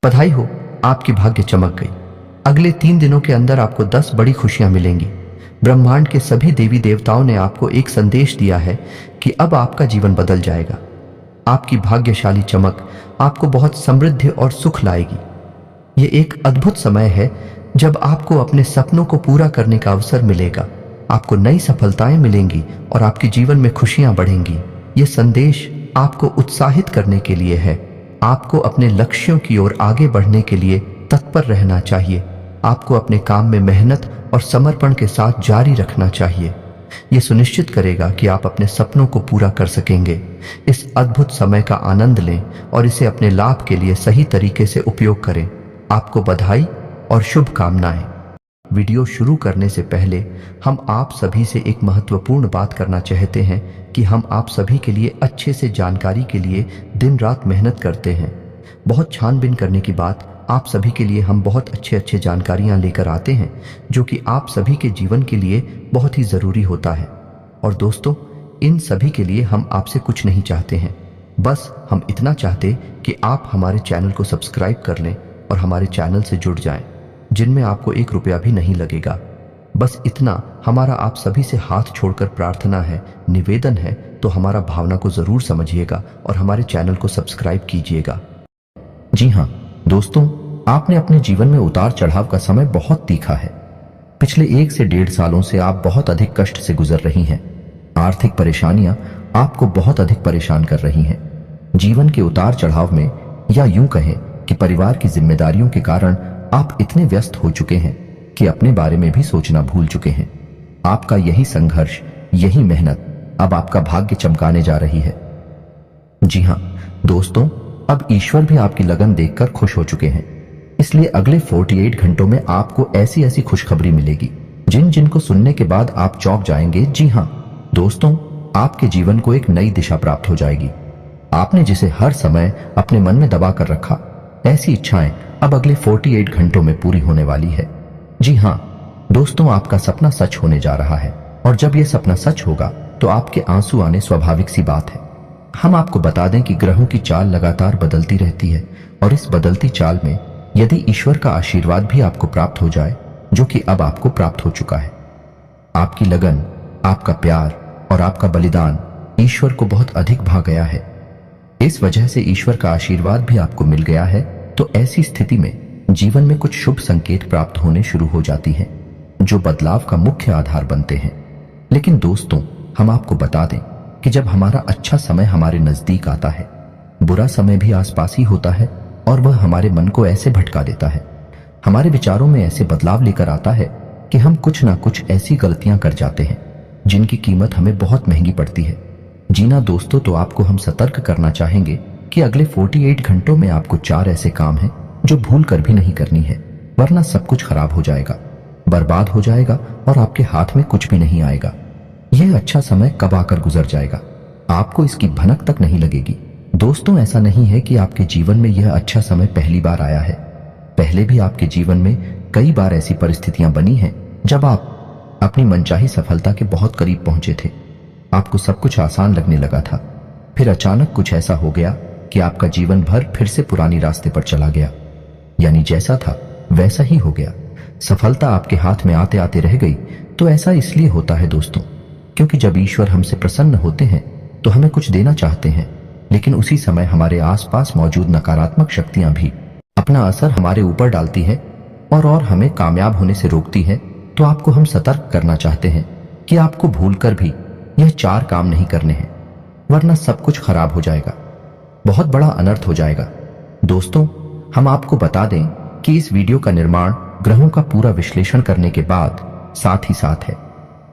बधाई हो, आपकी भाग्य चमक गई। अगले 3 दिनों के अंदर आपको 10 बड़ी खुशियां मिलेंगी। ब्रह्मांड के सभी देवी देवताओं ने आपको एक संदेश दिया है कि अब आपका जीवन बदल जाएगा। आपकी भाग्यशाली चमक आपको बहुत समृद्धि और सुख लाएगी। ये एक अद्भुत समय है जब आपको अपने सपनों को पूरा करने का अवसर मिलेगा। आपको नई सफलताएं मिलेंगी और आपके जीवन में खुशियां बढ़ेंगी। ये संदेश आपको उत्साहित करने के लिए है। आपको अपने लक्ष्यों की ओर आगे बढ़ने के लिए तत्पर रहना चाहिए। आपको अपने काम में मेहनत और समर्पण के साथ जारी रखना चाहिए। यह सुनिश्चित करेगा कि आप अपने सपनों को पूरा कर सकेंगे। इस अद्भुत समय का आनंद लें और इसे अपने लाभ के लिए सही तरीके से उपयोग करें। आपको बधाई और शुभकामनाएं। वीडियो शुरू करने से पहले हम आप सभी से एक महत्वपूर्ण बात करना चाहते हैं कि हम आप सभी के लिए अच्छे से जानकारी के लिए दिन रात मेहनत करते हैं। बहुत छानबीन करने की बाद आप सभी के लिए हम बहुत अच्छे जानकारियां लेकर आते हैं जो कि आप सभी के जीवन के लिए बहुत ही ज़रूरी होता है। और दोस्तों, इन सभी के लिए हम आपसे कुछ नहीं चाहते हैं, बस हम इतना चाहते कि आप हमारे चैनल को सब्सक्राइब कर लें और हमारे चैनल से जुड़ जाएं, जिनमें आपको 1 रुपया भी नहीं लगेगा। बस इतना हमारा आप सभी से हाथ छोड़कर प्रार्थना है, निवेदन है। तो हमारा भावना को जरूर समझिएगा और हमारे चैनल को सब्सक्राइब कीजिएगा। जी हाँ दोस्तों, आपने अपने जीवन में उतार चढ़ाव का समय बहुत तीखा है। पिछले 1 से 1.5 सालों से आप बहुत अधिक कष्ट से गुजर रही हैं। आर्थिक परेशानियां आपको बहुत अधिक परेशान कर रही हैं। जीवन के उतार चढ़ाव में, या यूं कहें कि परिवार की जिम्मेदारियों के कारण आप इतने व्यस्त हो चुके हैं कि अपने बारे में भी सोचना भूल चुके हैं। आपका यही संघर्ष, यही मेहनत अब आपका भाग्य चमकाने जा रही है। जी हाँ दोस्तों, अब ईश्वर भी आपकी लगन देखकर खुश हो चुके हैं। इसलिए अगले 48 घंटों में आपको ऐसी ऐसी खुशखबरी मिलेगी जिनको सुनने के बाद आप चौंक जाएंगे। जी हाँ दोस्तों, आपके जीवन को एक नई दिशा प्राप्त हो जाएगी। आपने जिसे हर समय अपने मन में दबा कर रखा, ऐसी इच्छाएं अब अगले 48 घंटों में पूरी होने वाली है। जी हाँ दोस्तों, आपका सपना सच होने जा रहा है और जब यह सपना सच होगा तो आपके आंसू आने स्वाभाविक सी बात है। हम आपको बता दें कि ग्रहों की चाल लगातार बदलती रहती है और इस बदलती चाल में यदि ईश्वर का आशीर्वाद भी आपको प्राप्त हो जाए, जो कि अब आपको प्राप्त हो चुका है, आपकी लगन, आपका प्यार और आपका बलिदान ईश्वर को बहुत अधिक भा गया है। इस वजह से ईश्वर का आशीर्वाद भी आपको मिल गया है। तो ऐसी स्थिति में जीवन में कुछ शुभ संकेत प्राप्त होने शुरू हो जाती हैं, जो बदलाव का मुख्य आधार बनते हैं। लेकिन दोस्तों, हम आपको बता दें कि जब हमारा अच्छा समय हमारे नजदीक आता है, बुरा समय भी आसपास ही होता है और वह हमारे मन को ऐसे भटका देता है, हमारे विचारों में ऐसे बदलाव लेकर आता है कि हम कुछ ना कुछ ऐसी गलतियां कर जाते हैं जिनकी कीमत हमें बहुत महंगी पड़ती है। जीना दोस्तों, तो आपको हम सतर्क करना चाहेंगे कि अगले 48 घंटों में आपको 4 ऐसे काम हैं जो भूल कर भी नहीं करनी है, वरना सब कुछ खराब हो जाएगा, बर्बाद हो जाएगा और आपके हाथ में कुछ भी नहीं आएगा। यह अच्छा समय कब आकर गुजर जाएगा, आपको इसकी भनक तक नहीं लगेगी। दोस्तों, ऐसा नहीं है कि आपके जीवन में यह अच्छा समय पहली बार आया है। पहले भी आपके जीवन में कई बार ऐसी परिस्थितियां बनी हैं जब आप अपनी मनचाही सफलता के बहुत करीब पहुंचे थे। आपको सब कुछ आसान लगने लगा था, फिर अचानक कुछ ऐसा हो गया कि आपका जीवन भर फिर से पुरानी रास्ते पर चला गया, यानी जैसा था वैसा ही हो गया। सफलता आपके हाथ में आते आते रह गई। तो ऐसा इसलिए होता है दोस्तों, क्योंकि जब ईश्वर हमसे प्रसन्न होते हैं तो हमें कुछ देना चाहते हैं, लेकिन उसी समय हमारे आसपास मौजूद नकारात्मक शक्तियां भी अपना असर हमारे ऊपर डालती है और हमें कामयाब होने से रोकती है। तो आपको हम सतर्क करना चाहते हैं कि आपको भूलकर भी यह 4 काम नहीं करने हैं, वरना सब कुछ खराब हो जाएगा, बहुत बड़ा अनर्थ हो जाएगा। दोस्तों, हम आपको बता दें कि इस वीडियो का निर्माण ग्रहों का पूरा विश्लेषण करने के बाद, साथ ही साथ है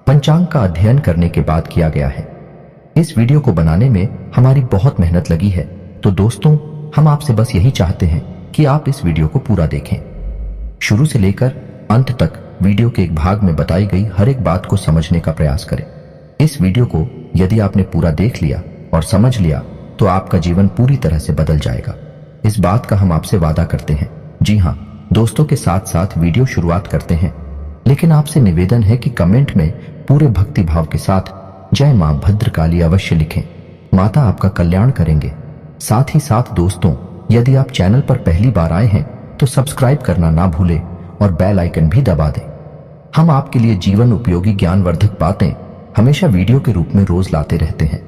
पंचांग का अध्ययन करने के बाद किया गया है। इस वीडियो को बनाने में हमारी बहुत मेहनत लगी है। तो दोस्तों, हम आपसे बस यही चाहते हैं कि आप इस वीडियो को पूरा देखें, शुरू से लेकर अंत तक वीडियो के एक भाग में बताई गई हर एक बात को समझने का प्रयास करें। इस वीडियो को यदि आपने पूरा देख लिया और समझ लिया तो आपका जीवन पूरी तरह से बदल जाएगा। इस बात का हम आपसे वादा करते हैं। जी हाँ दोस्तों, के साथ साथ वीडियो शुरुआत करते हैं, लेकिन आपसे निवेदन है कि कमेंट में पूरे भक्ति भाव के साथ जय मां भद्रकाली अवश्य लिखें। माता आपका कल्याण करेंगे। साथ ही साथ दोस्तों, यदि आप चैनल पर पहली बार आए हैं तो सब्सक्राइब करना ना भूलें और बेल आइकन भी दबा दें। हम आपके लिए जीवन उपयोगी ज्ञानवर्धक बातें हमेशा वीडियो के रूप में रोज लाते रहते हैं।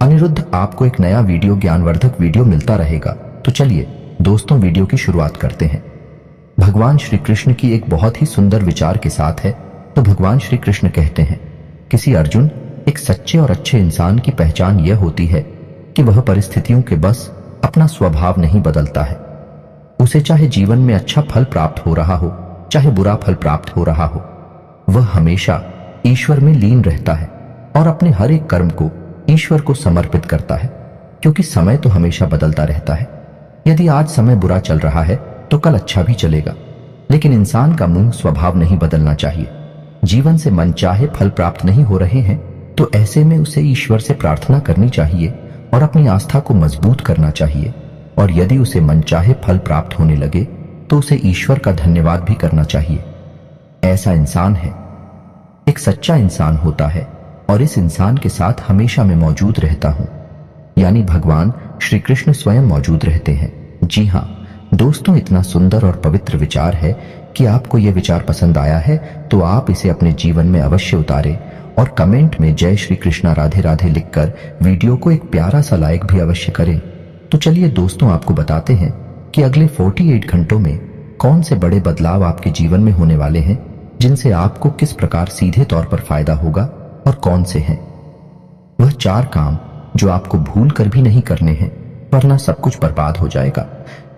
अनिरुद्ध आपको एक नया वीडियो ज्ञानवर्धक वीडियो मिलता रहेगा। तो चलिए दोस्तों वीडियो की शुरुआत करते हैं। भगवान श्री कृष्ण की एक बहुत ही सुंदर विचार के साथ है। तो भगवान श्री कृष्ण कहते हैं, किसी अर्जुन, एक सच्चे और अच्छे इंसान की पहचान यह होती है कि वह परिस्थितियों के बस अपना स्वभाव नहीं बदलता है। उसे चाहे जीवन में अच्छा फल प्राप्त हो रहा हो, चाहे बुरा फल प्राप्त हो रहा हो, वह हमेशा ईश्वर में लीन रहता है और अपने हर एक कर्म को ईश्वर को समर्पित करता है, क्योंकि समय तो हमेशा बदलता रहता है। यदि आज समय बुरा चल रहा है तो कल अच्छा भी चलेगा, लेकिन इंसान का मूल स्वभाव नहीं बदलना चाहिए। जीवन से मनचाहे फल प्राप्त नहीं हो रहे हैं तो ऐसे में उसे ईश्वर से प्रार्थना करनी चाहिए और अपनी आस्था को मजबूत करना चाहिए। और यदि उसे मनचाहे फल प्राप्त होने लगे तो उसे ईश्वर का धन्यवाद भी करना चाहिए। ऐसा इंसान है, एक सच्चा इंसान होता है और इस इंसान के साथ हमेशा मैं मौजूद रहता हूं, यानी भगवान श्री कृष्ण स्वयं मौजूद रहते हैं। जी हां दोस्तों, इतना सुंदर और पवित्र विचार है कि आपको यह विचार पसंद आया है तो आप इसे अपने जीवन में अवश्य उतारें और कमेंट में जय श्री कृष्णा राधे राधे लिखकर वीडियो को एक प्यारा सा लाइक भी अवश्य करें। तो चलिए दोस्तों आपको बताते हैं कि अगले 48 घंटों में कौन से बड़े बदलाव आपके जीवन में होने वाले हैं, जिनसे आपको किस प्रकार सीधे तौर पर फायदा होगा और कौन से हैं। वह 4 काम जो आपको भूल कर भी नहीं करने हैं, वरना सब कुछ बर्बाद हो जाएगा,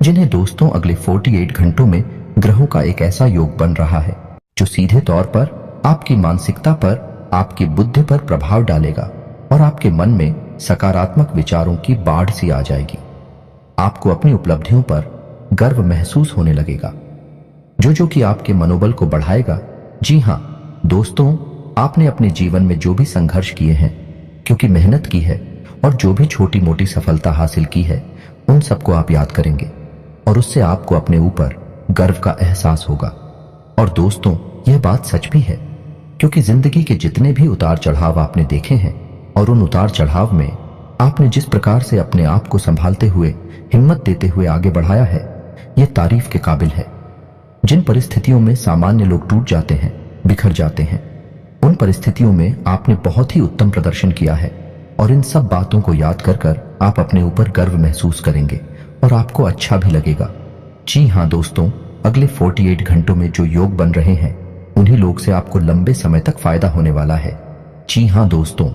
जिन्हें दोस्तों अगले 48 घंटों में ग्रहों का एक ऐसा योग बन रहा है जो सीधे तौर पर आपकी मानसिकता पर, आपकी बुद्धि पर प्रभाव डालेगा और आपके मन में सकारात्मक विचारों की बाढ़ सी आ जाएगी। आपको अपनी उपलब्धियों पर गर्व महसूस होने लगेगा, जो कि आपके मनोबल को बढ़ाएगा। जी हां दोस्तों, आपने अपने जीवन में जो भी संघर्ष किए हैं, क्योंकि मेहनत की है और जो भी छोटी मोटी सफलता हासिल की है, उन सबको आप याद करेंगे और उससे आपको अपने ऊपर गर्व का एहसास होगा। और दोस्तों यह बात सच भी है, क्योंकि जिंदगी के जितने भी उतार चढ़ाव आपने देखे हैं और उन उतार चढ़ाव में आपने जिस प्रकार से अपने आप को संभालते हुए, हिम्मत देते हुए आगे बढ़ाया है, यह तारीफ के काबिल है। जिन परिस्थितियों में सामान्य लोग टूट जाते हैं, बिखर जाते हैं, उन परिस्थितियों में आपने बहुत ही उत्तम प्रदर्शन किया है और इन सब बातों को याद कर आप अपने ऊपर गर्व महसूस करेंगे और आपको अच्छा भी लगेगा। जी हां दोस्तों, अगले 48 घंटों में जो योग बन रहे हैं, उन्हीं लोग से आपको लंबे समय तक फायदा होने वाला है। जी हां दोस्तों,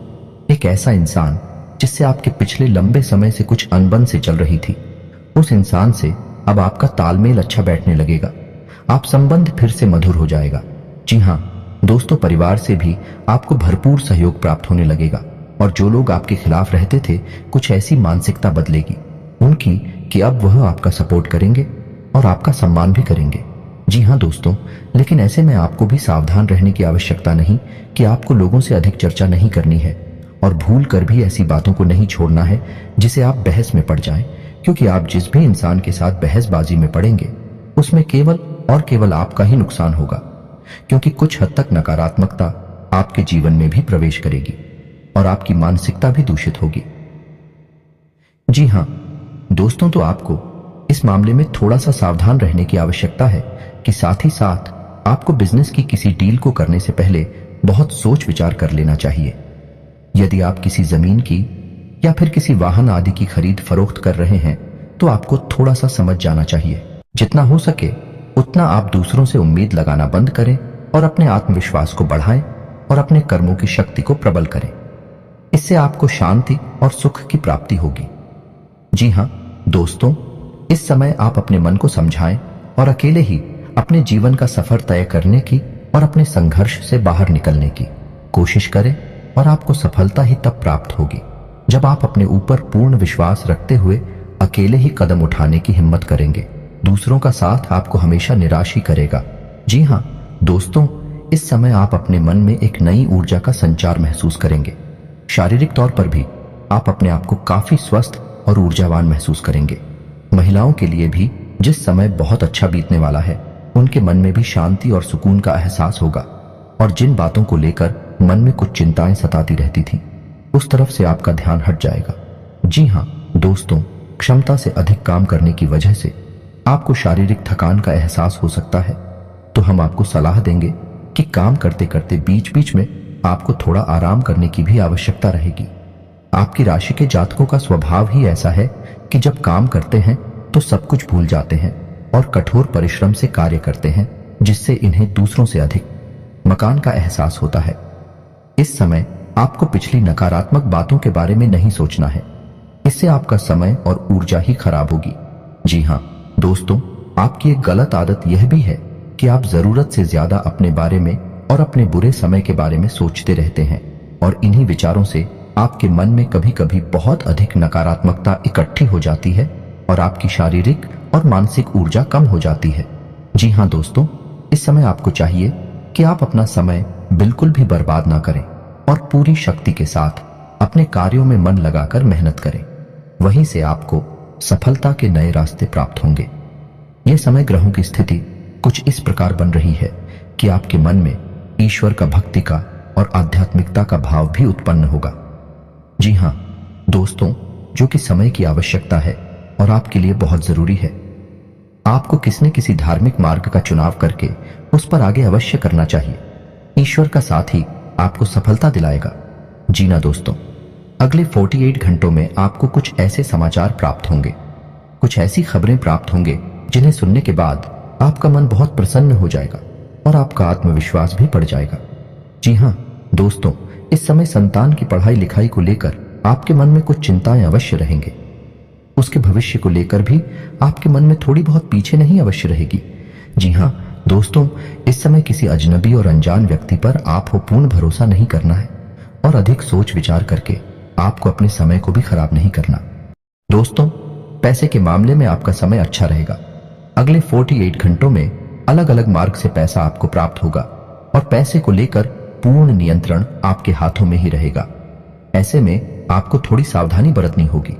एक ऐसा इंसान जिससे आपके पिछले लंबे समय से कुछ अनबन से चल रही थी, उस इंसान से अब आपका तालमेल अच्छा बैठने लगेगा, आप संबंध फिर से मधुर हो जाएगा। जी हां दोस्तों, परिवार से भी आपको भरपूर सहयोग प्राप्त होने लगेगा और जो लोग आपके खिलाफ रहते थे, कुछ ऐसी मानसिकता बदलेगी उनकी कि अब वह आपका सपोर्ट करेंगे और आपका सम्मान भी करेंगे। जी हां दोस्तों, लेकिन ऐसे में आपको भी सावधान रहने की आवश्यकता नहीं कि आपको लोगों से अधिक चर्चा नहीं करनी है और भूल कर भी ऐसी बातों को नहीं छोड़ना है जिसे आप बहस में पड़ जाएं, क्योंकि आप जिस भी इंसान के साथ बहसबाजी में पड़ेंगे उसमें केवल और केवल आपका ही नुकसान होगा, क्योंकि कुछ हद तक नकारात्मकता आपके जीवन में भी प्रवेश करेगी और आपकी मानसिकता भी दूषित होगी। जी हां दोस्तों, तो आपको इस मामले में थोड़ा सा सावधान रहने की आवश्यकता है कि साथ ही साथ आपको बिजनेस की किसी डील को करने से पहले बहुत सोच विचार कर लेना चाहिए। यदि आप किसी जमीन की या फिर किसी वाहन आदि की खरीद फरोख्त कर रहे हैं तो आपको थोड़ा सा समझ जाना चाहिए। जितना हो सके उतना आप दूसरों से उम्मीद लगाना बंद करें और अपने आत्मविश्वास को बढ़ाएं और अपने कर्मों की शक्ति को प्रबल करें। इससे आपको शांति और सुख की प्राप्ति होगी। जी हां दोस्तों, इस समय आप अपने मन को समझाएं और अकेले ही अपने जीवन का सफर तय करने की और अपने संघर्ष से बाहर निकलने की कोशिश करें और आपको सफलता ही तब प्राप्त होगी जब आप अपने ऊपर पूर्ण विश्वास रखते हुए अकेले ही कदम उठाने की हिम्मत करेंगे। दूसरों का साथ आपको हमेशा निराश ही करेगा। जी हां दोस्तों, इस समय आप अपने मन में एक नई ऊर्जा का संचार महसूस करेंगे। शारीरिक तौर पर भी आप अपने आप को काफी स्वस्थ और ऊर्जावान महसूस करेंगे। महिलाओं के लिए भी जिस समय बहुत अच्छा बीतने वाला है, उनके मन में भी शांति और सुकून का एहसास होगा और जिन बातों को लेकर मन में कुछ चिंताएं सताती रहती थीं, उस तरफ से आपका ध्यान हट जाएगा। जी हां दोस्तों, क्षमता से अधिक काम करने की वजह से आपको शारीरिक थकान का एहसास हो सकता है, तो हम आपको सलाह देंगे कि काम करते करते बीच बीच में आपको थोड़ा आराम करने की भी आवश्यकता रहेगी। आपकी राशि के जातकों का स्वभाव ही ऐसा है कि जब काम करते हैं तो सब कुछ भूल जाते हैं और कठोर परिश्रम से कार्य करते हैं, जिससे इन्हें दूसरों से अधिक मकान का एहसास होता है। इस समय आपको पिछली नकारात्मक बातों के बारे में नहीं सोचना है, इससे आपका समय और ऊर्जा ही खराब होगी। जी हाँ दोस्तों, आपकी एक गलत आदत यह भी है कि आप जरूरत से ज्यादा अपने बारे में और अपने बुरे समय के बारे में सोचते रहते हैं और इन्हीं विचारों से आपके मन में कभी कभी बहुत अधिक नकारात्मकता इकट्ठी हो जाती है और आपकी शारीरिक और मानसिक ऊर्जा कम हो जाती है। जी हाँ दोस्तों, इस समय आपको चाहिए कि आप अपना समय बिल्कुल भी बर्बाद ना करें और पूरी शक्ति के साथ अपने कार्यों में मन लगाकर मेहनत करें। वहीं से आपको सफलता के नए रास्ते प्राप्त होंगे। यह समय ग्रहों की स्थिति कुछ इस प्रकार बन रही है कि आपके मन में ईश्वर का भक्ति का और आध्यात्मिकता का भाव भी उत्पन्न होगा। जी हाँ दोस्तों, जो कि समय की आवश्यकता है और आपके लिए बहुत जरूरी है। आपको किसी न किसी धार्मिक मार्ग का चुनाव करके उस पर आगे अवश्य करना चाहिए। ईश्वर का साथ ही आपको सफलता दिलाएगा। जी ना दोस्तों, अगले 48 घंटों में आपको कुछ ऐसे समाचार प्राप्त होंगे, कुछ ऐसी खबरें प्राप्त होंगे जिन्हें सुनने के बाद आपका मन बहुत प्रसन्न हो जाएगा और आपका आत्मविश्वास भी बढ़ जाएगा। जी हाँ दोस्तों, इस समय संतान की पढ़ाई लिखाई को लेकर आपके मन में कुछ चिंताएं अवश्य रहेंगे। उसके भविष्य को लेकर भी आपके मन में थोड़ी बहुत पीछे नहीं अवश्य रहेगी। जी हाँ दोस्तों, इस समय किसी अजनबी और अनजान व्यक्ति पर आप हो पूर्ण भरोसा नहीं करना है और अधिक सोच विचार करके आपको अपने समय को भी खराब नहीं करना। दोस्तों, पैसे के मामले में आपका समय अच्छा रहेगा। अगले 48 घंटों में अलग अलग मार्ग से पैसा आपको प्राप्त होगा और पैसे को लेकर पूर्ण नियंत्रण आपके हाथों में ही रहेगा। ऐसे में आपको थोड़ी सावधानी बरतनी होगी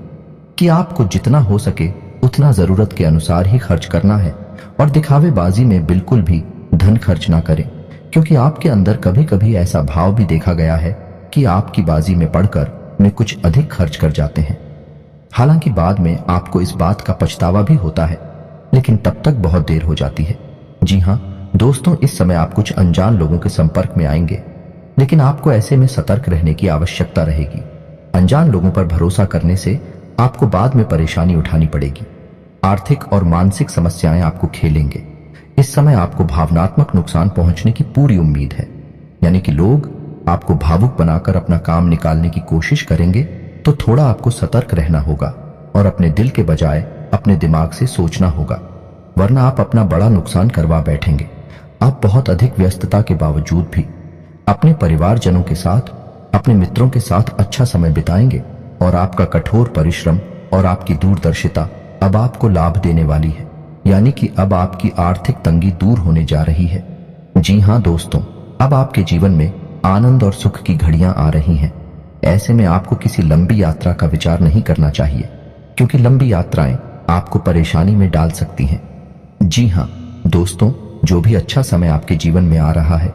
कि आपको जितना हो सके उतना जरूरत के अनुसार ही खर्च करना है और दिखावेबाजी में बिल्कुल भी धन खर्च ना करें, क्योंकि आपके अंदर कभी कभी ऐसा भाव भी देखा गया है कि आपकी बाजी में पड़कर में कुछ अधिक खर्च कर जाते हैं। हालांकि बाद में आपको इस बात का पछतावा भी होता है, लेकिन तब तक बहुत देर हो जाती है। जी हाँ दोस्तों, इस समय आप कुछ अनजान लोगों के संपर्क में आएंगे, लेकिन आपको ऐसे में सतर्क रहने की आवश्यकता रहेगी। अनजान लोगों पर भरोसा करने से आपको बाद में परेशानी उठानी पड़ेगी। आर्थिक और मानसिक समस्याएं आपको खेलेंगे। इस समय आपको भावनात्मक नुकसान पहुंचने की पूरी उम्मीद है, यानी कि लोग आपको भावुक बनाकर अपना काम निकालने की कोशिश करेंगे, तो थोड़ा आपको सतर्क रहना होगा और अपने दिल के बजाय अपने दिमाग से सोचना होगा, वरना आप अपना बड़ा नुकसान करवा बैठेंगे। आप बहुत अधिक व्यस्तता के बावजूद भी अपने परिवारजनों के साथ, अपने मित्रों के साथ अच्छा समय बिताएंगे और आपका कठोर परिश्रम और आपकी दूरदर्शिता अब आपको लाभ देने वाली है, यानी कि अब आपकी आर्थिक तंगी दूर होने जा रही है। जी हाँ दोस्तों, अब आपके जीवन में आनंद और सुख की घड़ियां आ रही हैं। ऐसे में आपको किसी लंबी यात्रा का विचार नहीं करना चाहिए, क्योंकि लंबी यात्राएं आपको परेशानी में डाल सकती हैं। जी हाँ दोस्तों, जो भी अच्छा समय आपके जीवन में आ रहा है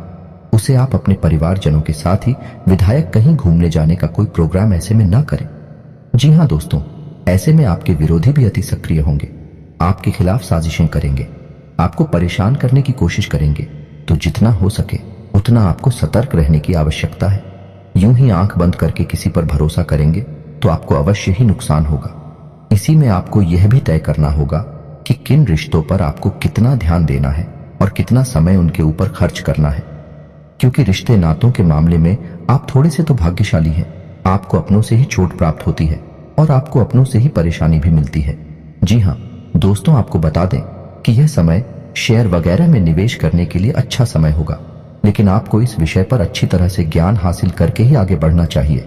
उसे आप अपने परिवारजनों के साथ ही विधायक कहीं घूमने जाने का कोई प्रोग्राम ऐसे में ना करें। जी हाँ दोस्तों, ऐसे में आपके विरोधी भी अति सक्रिय होंगे, आपके खिलाफ साजिशें करेंगे, आपको परेशान करने की कोशिश करेंगे। तो जितना हो सके उतना आपको सतर्क रहने की आवश्यकता है। यूं ही आंख बंद करके किसी पर भरोसा करेंगे तो आपको अवश्य ही नुकसान होगा। इसी में आपको यह भी तय करना होगा कि किन रिश्तों पर आपको कितना ध्यान देना है और कितना समय उनके ऊपर खर्च करना है, क्योंकि रिश्ते नातों के मामले में आप थोड़े से तो भाग्यशाली हैं। आपको अपनों से ही चोट प्राप्त होती है और आपको अपनों से ही परेशानी भी मिलती है। जी हाँ दोस्तों, आपको बता दें कि यह समय शेयर वगैरह में निवेश करने के लिए अच्छा समय होगा, लेकिन आपको इस विषय पर अच्छी तरह से ज्ञान हासिल करके ही आगे बढ़ना चाहिए,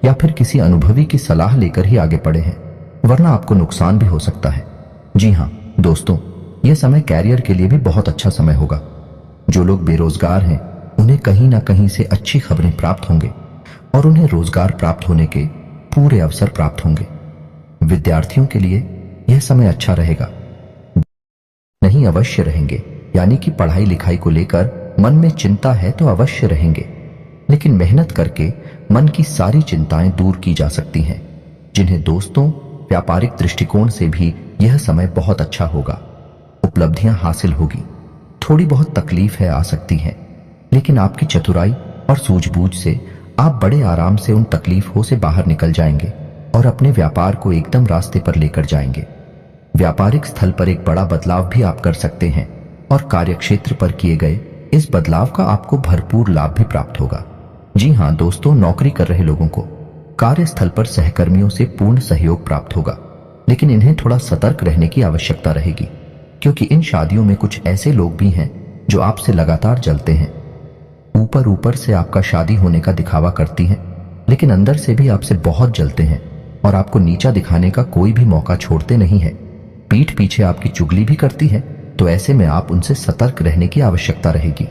या फिर किसी अनुभवी की सलाह लेकर ही आगे बढ़े हैं, वरना आपको नुकसान भी हो सकता है। जी हाँ दोस्तों, यह समय कैरियर के लिए भी बहुत अच्छा समय होगा। जो लोग बेरोजगार हैं उन्हें कहीं ना कहीं से अच्छी खबरें प्राप्त होंगे और उन्हें रोजगार प्राप्त होने के पूरे अवसर प्राप्त होंगे। विद्यार्थियों के लिए यह समय अच्छा रहेगा, नहीं अवश्य रहेंगे, यानी कि पढ़ाई लिखाई को लेकर मन में चिंता है तो अवश्य रहेंगे, लेकिन मेहनत करके मन की सारी चिंताएं दूर की जा सकती हैं, जिन्हें दोस्तों व्यापारिक दृष्टिकोण से भी यह समय बहुत अच्छा होगा। उपलब्धियां हासिल होगी। थोड़ी बहुत तकलीफ आ सकती है, लेकिन आपकी चतुराई और सूझबूझ से आप बड़े आराम से उन तकलीफों से बाहर निकल जाएंगे और अपने व्यापार को एकदम रास्ते पर लेकर जाएंगे। व्यापारिक स्थल पर एक बड़ा बदलाव भी आप कर सकते हैं और कार्यक्षेत्र पर किए गए इस बदलाव का आपको भरपूर लाभ भी प्राप्त होगा। जी हाँ दोस्तों, नौकरी कर रहे लोगों को कार्यस्थल पर सहकर्मियों से पूर्ण सहयोग प्राप्त होगा, लेकिन इन्हें थोड़ा सतर्क रहने की आवश्यकता रहेगी, क्योंकि इन शादियों में कुछ ऐसे लोग भी हैं जो आपसे लगातार जलते हैं। ऊपर ऊपर से आपका शादी होने का दिखावा करती हैं, लेकिन अंदर से भी आपसे बहुत जलते हैं और आपको नीचा दिखाने का कोई भी मौका छोड़ते नहीं है। पीठ पीछे आपकी चुगली भी करती है, तो ऐसे में आप उनसे सतर्क रहने की आवश्यकता रहेगी।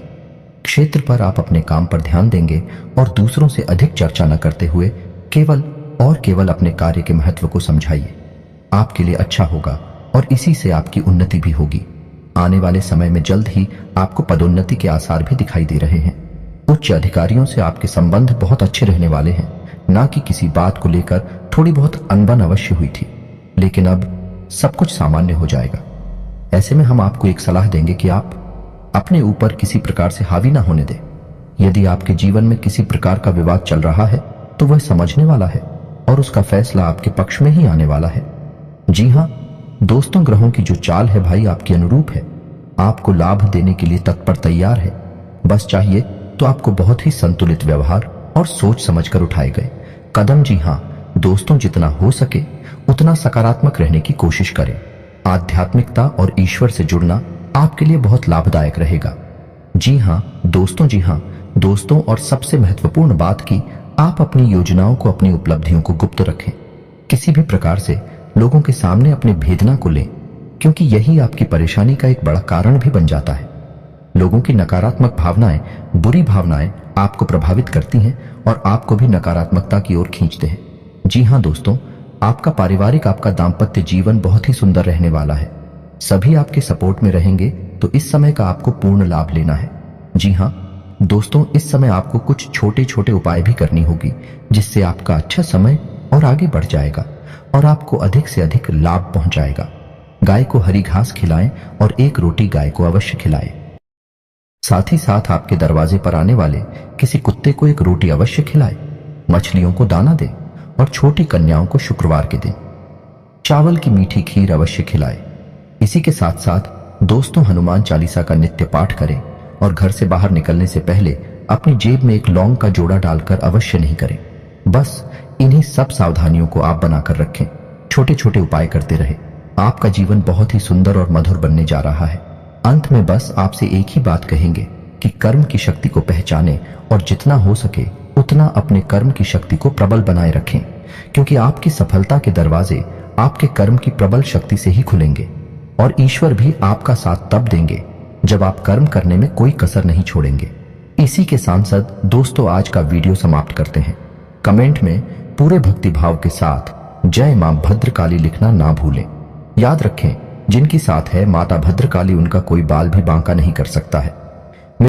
क्षेत्र पर आप अपने काम पर ध्यान देंगे और दूसरों से अधिक चर्चा न करते हुए केवल और केवल अपने कार्य के महत्व को समझाइए। आपके लिए अच्छा होगा और इसी से आपकी उन्नति भी होगी। आने वाले समय में जल्द ही आपको पदोन्नति के आसार भी दिखाई दे रहे हैं। उच्च अधिकारियों से आपके संबंध बहुत अच्छे रहने वाले हैं। ना कि किसी बात को लेकर थोड़ी बहुत अनबन अवश्य हुई थी, लेकिन अब सब कुछ सामान्य हो जाएगा। ऐसे में हम आपको एक सलाह देंगे कि आप अपने ऊपर किसी प्रकार से हावी ना होने दें। यदि आपके जीवन में किसी प्रकार का विवाद चल रहा है तो वह समझने वाला है और उसका फैसला आपके पक्ष में ही आने वाला है। जी हाँ दोस्तों, ग्रहों की जो चाल है भाई आपके अनुरूप है। आपको लाभ देने के लिए तत्पर तैयार है। बस चाहिए तो आपको बहुत ही संतुलित व्यवहार और सोच समझकर उठाए गए कदम। जी हाँ दोस्तों, जितना हो सके उतना सकारात्मक रहने की कोशिश करें। आध्यात्मिकता और ईश्वर से जुड़ना आपके लिए बहुत लाभदायक रहेगा। जी हाँ दोस्तों, और सबसे महत्वपूर्ण बात कि आप अपनी योजनाओं को, अपनी उपलब्धियों को गुप्त रखें। किसी भी प्रकार से लोगों के सामने अपने भेद ना को लें, क्योंकि यही आपकी परेशानी का एक बड़ा कारण भी बन जाता है। लोगों की नकारात्मक भावनाएं, बुरी भावनाएं आपको प्रभावित करती हैं और आपको भी नकारात्मकता की ओर खींचते हैं। जी हाँ दोस्तों, आपका पारिवारिक, आपका दाम्पत्य जीवन बहुत ही सुंदर रहने वाला है। सभी आपके सपोर्ट में रहेंगे, तो इस समय का आपको पूर्ण लाभ लेना है। जी हाँ दोस्तों, इस समय आपको कुछ छोटे छोटे उपाय भी करनी होगी, जिससे आपका अच्छा समय और आगे बढ़ जाएगा और आपको अधिक से अधिक लाभ पहुंचाएगा। गाय को हरी घास खिलाएं और एक रोटी गाय को अवश्य खिलाएं। साथ ही साथ आपके दरवाजे पर आने वाले किसी कुत्ते को एक रोटी अवश्य खिलाएं। मछलियों को दाना दें और छोटी कन्याओं को शुक्रवार के दिन चावल की मीठी खीर अवश्य खिलाएं। इसी के साथ साथ दोस्तों, हनुमान चालीसा का नित्य पाठ करें और घर से बाहर निकलने से पहले अपनी जेब में एक लौंग का जोड़ा डालकर अवश्य नहीं करें। बस इन्हीं सब सावधानियों को आप बनाकर रखें। छोटे छोटे उपाय करते रहे। आपका जीवन बहुत ही सुंदर और मधुर बनने जा रहा है। अंत में बस आपसे एक ही बात कहेंगे कि कर्म की शक्ति को पहचानें और जितना हो सके उतना अपने कर्म की शक्ति को प्रबल बनाए रखें, क्योंकि आपकी सफलता के दरवाजे आपके कर्म की प्रबल शक्ति से ही खुलेंगे और ईश्वर भी आपका साथ तब देंगे जब आप कर्म करने में कोई कसर नहीं छोड़ेंगे। इसी के सांसद दोस्तों, आज का वीडियो समाप्त करते हैं। कमेंट में पूरे भक्ति भाव के साथ जय मां भद्रकाली लिखना ना भूलें। याद रखें, जिनकी साथ है माता भद्रकाली, उनका कोई बाल भी बांका नहीं कर सकता है।